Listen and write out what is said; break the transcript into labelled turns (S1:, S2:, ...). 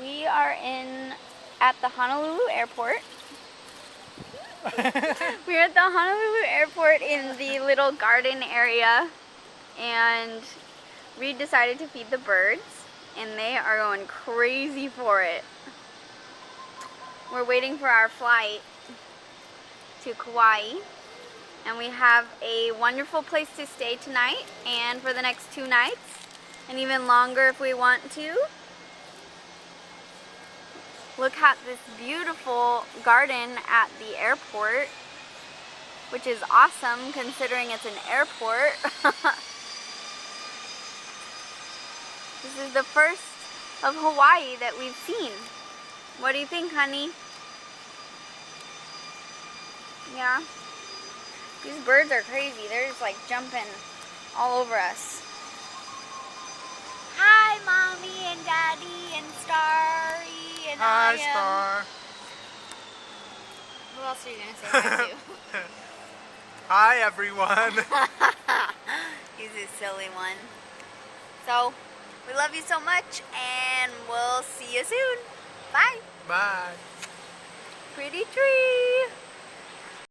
S1: We are at the Honolulu airport. We're at the Honolulu airport in the little garden area, and Reed decided to feed the birds, and they are going crazy for it. We're waiting for our flight to Kauai, and we have a wonderful place to stay tonight and for the next 2 nights, and even longer if we want to. Look at this beautiful garden at the airport, which is awesome considering it's an airport. This is the first of Hawaii that we've seen. What do you think, honey? Yeah? These birds are crazy. They're just like jumping all over us. Hi, Mommy and Daddy and Starry and
S2: Hi, Star.
S1: Who else are you going to say hi to?
S2: Hi, everyone.
S1: He's a silly one. So, we love you so much, and we'll see you soon. Bye.
S2: Bye.
S1: Pretty tree.